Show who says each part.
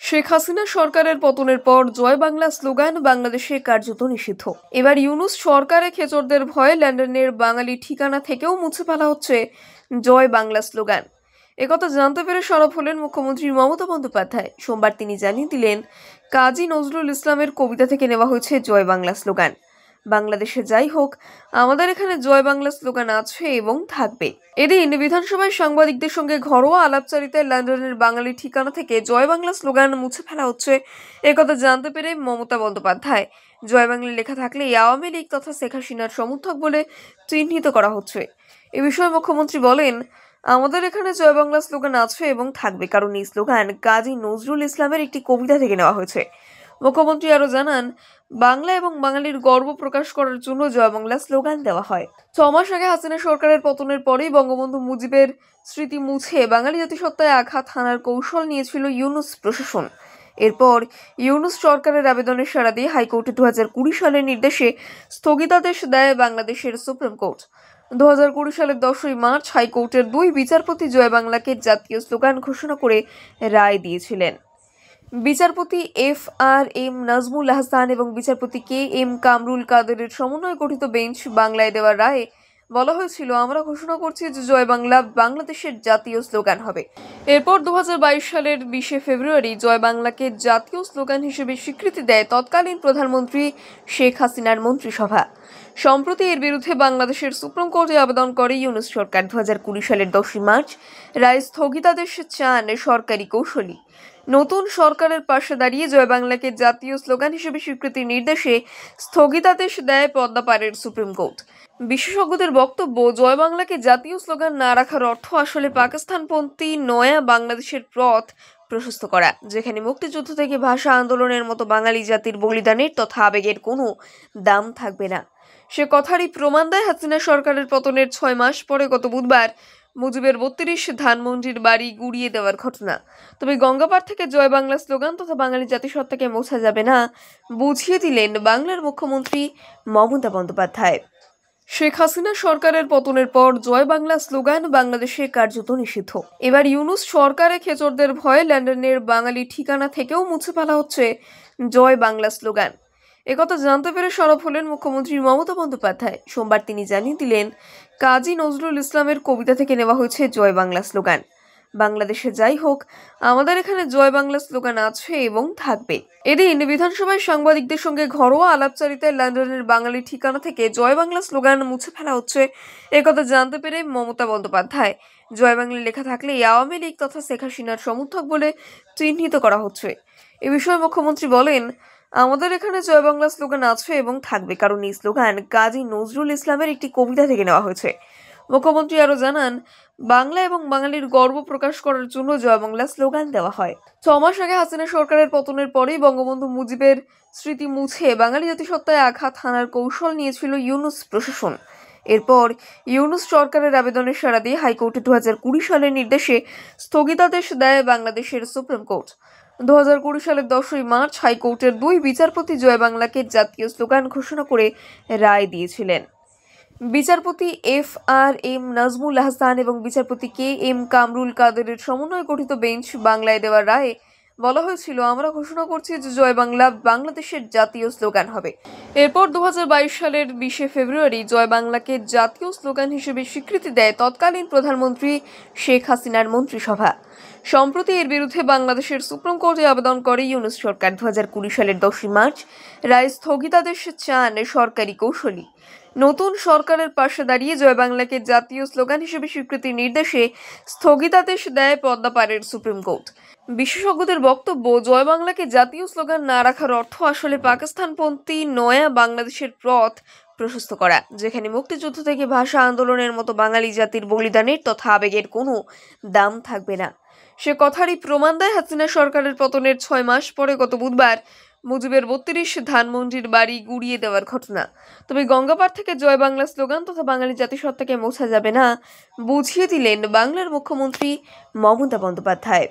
Speaker 1: শেখ হাসিনা সরকারের পতনের পর জয় বাংলা স্লোগান বাংলাদেশে কার্যত নিষিদ্ধ। এবার ইউনূস সরকারে খেচরদের ভয়ে লন্ডনের বাঙালি ঠিকানা থেকেও মুছে ফেলা হচ্ছে জয় বাংলা স্লোগান। একথা জানতে পেরে সরব হলেন মুখ্যমন্ত্রী মমতা বন্দ্যোপাধ্যায়। সোমবার তিনি জানিয়ে দিলেন, কাজী নজরুল ইসলামের কবিতা থেকে নেওয়া হয়েছে জয় বাংলা স্লোগান। বাংলাদেশে যাই হোক, আমাদের এখানে জয় বাংলা স্লোগান আছে এবং থাকবে। এদিন বিধানসভায় সাংবাদিকদের সঙ্গে ঘরোয়া আলাপচারিতায় লন্ডনের বাঙালি ঠিকানা থেকে জয় বাংলা স্লোগান মুছে ফেলা হচ্ছে একথা জানতে পেরে মমতা বন্দ্যোপাধ্যায়, জয় বাংলা লেখা থাকলে আওয়ামী লীগ তথা শেখ হাসিনার সমর্থক বলে চিহ্নিত করা হচ্ছে। এ বিষয়ে মুখ্যমন্ত্রী বলেন, আমাদের এখানে জয় বাংলা স্লোগান আছে এবং থাকবে, কারণ এই স্লোগান কাজী নজরুল ইসলামের একটি কবিতা থেকে নেওয়া হয়েছে। মুখ্যমন্ত্রী আরো জানান, বাংলা এবং বাঙালির গর্ব প্রকাশ করার জন্য জয় বাংলা স্লোগান দেওয়া হয়। 6 মাস আগে হাসিনা সরকারের পতনের পরেই বঙ্গবন্ধু মুজিবের স্মৃতি মুছে বাঙালি জাতিসত্তায় আঘাত হানার কৌশল নিয়েছিল ইউনূস প্রশাসন। এরপর ইউনূস সরকারের আবেদনে সাড়া দিয়ে হাইকোর্টে 2020 সালের নির্দেশে স্থগিতাদেশ দেয় বাংলাদেশের সুপ্রিম কোর্ট। 2020 সালের 10ই মার্চ হাইকোর্টের 2 বিচারপতি জয় বাংলাকে জাতীয় স্লোগান ঘোষণা করে রায় দিয়েছিলেন। বিচারপতি FRM নাজমুল হাসান এবং বিচারপতি KM কামরুল কাদেরের সমন্বয়ে গঠিত বেঞ্চ বাংলায় দেওয়া রায়ে বলা হয়েছিল, আমরা ঘোষণা করছি যে জয় বাংলা বাংলাদেশের জাতীয় স্লোগান হবে। এরপর 2022 সালের 20 ফেব্রুয়ারি জয় বাংলাকে জাতীয় স্লোগান হিসেবে স্বীকৃতি দেয় তৎকালীন প্রধানমন্ত্রী শেখ হাসিনার মন্ত্রিসভা। সম্প্রতি এর বিরুদ্ধে বাংলাদেশের সুপ্রিম কোর্টে আবেদন করে ইউনূস সরকার। 2020 সালের 10ই মার্চ রায় স্থগিতাদেশ চান সরকারি কৌঁসুলি। নতুন সরকারের পাশে দাঁড়িয়ে জয় বাংলাকে জাতীয় স্লোগান হিসেবে স্বীকৃতির নির্দেশে স্থগিতাদেশ দেয় পদ্মাপাড়ের সুপ্রিম কোর্ট। বিশেষজ্ঞদের বক্তব্য, জয় বাংলাকে জাতীয় স্লোগান না রাখার অর্থ আসলে পাকিস্তানপন্থী নয়া বাংলাদেশের পথ প্রশস্ত করা, যেখানে মুক্তিযুদ্ধ থেকে ভাষা আন্দোলনের মতো বাঙালি জাতির বলিদানের তথা আবেগের কোনো দাম থাকবে না। সে কথারই প্রমাণ দেয় হাসিনা সরকারের পতনের 6 মাস পরে গত বুধবার মুজিবের 32 ধানমন্ডির বাড়ি গুড়িয়ে দেওয়ার ঘটনা। তবে গঙ্গাপাড় থেকে জয় বাংলা স্লোগান তথা বাঙালি জাতিসত্তাকে মোছা যাবে না, বুঝিয়ে দিলেন বাংলার মুখ্যমন্ত্রী মমতা বন্দ্যোপাধ্যায়। শেখ হাসিনা সরকারের পতনের পর জয় বাংলা স্লোগান বাংলাদেশে কার্যত নিষিদ্ধ। এবার ইউনূস সরকারে খেচরদের ভয়ে লন্ডনের বাঙালি ঠিকানা থেকেও মুছে ফেলা হচ্ছে জয় বাংলা স্লোগান। একথা জানতে পেরে সরব হলেন মুখ্যমন্ত্রী মমতা বন্দ্যোপাধ্যায়। সোমবার তিনি জানিয়ে দিলেন, কাজী নজরুল ইসলামের কবিতা থেকে নেওয়া হয়েছে জয় বাংলা স্লোগান। বাংলাদেশে যাই হোক, আমাদের এখানে জয় বাংলা স্লোগান আছে এবং থাকবে। এদিন বিধানসভায় সাংবাদিকদের সঙ্গে ঘরোয়া আলাপচারিতায় লন্ডনের বাঙালি ঠিকানা থেকে জয় বাংলা স্লোগান মুছে ফেলা হচ্ছে একথা জানতে পেরে মমতা বন্দ্যোপাধ্যায়, জয় বাংলা লেখা থাকলে আওয়ামী লীগ তথা শেখ হাসিনার সমর্থক বলে চিহ্নিত করা হচ্ছে। এ বিষয়ে মুখ্যমন্ত্রী বলেন, আমাদের এখানে জয় বাংলা স্লোগান আছে এবং থাকবে, কারণ এই স্লোগান কাজী নজরুল ইসলামের একটি কবিতা থেকে নেওয়া হয়েছে। মুখ্যমন্ত্রী আরো জানান, বাংলা এবং বাঙালির গর্ব প্রকাশ করার জন্য জয় বাংলা স্লোগান দেওয়া হয়। 6 মাস আগে হাসিনা সরকারের পতনের পরেই বঙ্গবন্ধু মুজিবের স্মৃতি মুছে বাঙালি জাতিসত্তায় আঘাত হানার কৌশল নিয়েছিল ইউনূস প্রশাসন। এরপর ইউনূস সরকারের আবেদনে সাড়া দিয়ে হাইকোর্টে 2020 সালের নির্দেশে স্থগিতাদেশ দেয় বাংলাদেশের সুপ্রিম কোর্ট। 2020 সালের 10ই মার্চ হাইকোর্টের 2 বিচারপতি জয় বাংলাকে জাতীয় স্লোগান ঘোষণা করে রায় দিয়েছিলেন। বিচারপতি FRM নাজমুল হাসান এবং বিচারপতি KM কামরুল কাদেরের সমন্বয়ে গঠিত বেঞ্চ বাংলায় দেওয়া রায়ে বলা হয়েছিল, আমরা ঘোষণা করছি যে জয় বাংলা বাংলাদেশের জাতীয় স্লোগান হবে। এরপর 2022 সালের 20 ফেব্রুয়ারি জয় বাংলাকে জাতীয় স্লোগান হিসেবে স্বীকৃতি দেয় তৎকালীন প্রধানমন্ত্রী শেখ হাসিনার মন্ত্রিসভা। সম্প্রতি এর বিরুদ্ধে বাংলাদেশের সুপ্রিম কোর্টে আবেদন করে ইউনূস সরকার। 2020 সালের 10ই মার্চ রায় স্থগিতাদেশ চান সরকারি কৌঁসুলি। নতুন সরকারের পাশে দাঁড়িয়ে জয় বাংলাকে জাতীয় স্লোগান হিসেবে স্বীকৃতির নির্দেশে স্থগিতাদেশ দেয় পদ্মাপাড়ের সুপ্রিম কোর্ট। বিশেষজ্ঞদের বক্তব্য, জয় বাংলাকে জাতীয় স্লোগান না রাখার অর্থ আসলে পাকিস্তানপন্থী নয়া বাংলাদেশের পথ প্রশস্ত করা, যেখানে মুক্তিযুদ্ধ থেকে ভাষা আন্দোলনের মতো বাঙালি জাতির বলিদানের তথা আবেগের কোনো দাম থাকবে না। সে কথারই প্রমাণ দেয় হাসিনা সরকারের পতনের 6 মাস পরে গত বুধবার মুজিবের 32 ধানমন্ডির বাড়ি গুড়িয়ে দেওয়ার ঘটনা। তবে গঙ্গাপাড় থেকে জয় বাংলা স্লোগান তথা বাঙালি জাতিসত্তাকে মোছা যাবে না, বুঝিয়ে দিলেন বাংলার মুখ্যমন্ত্রী মমতা বন্দ্যোপাধ্যায়।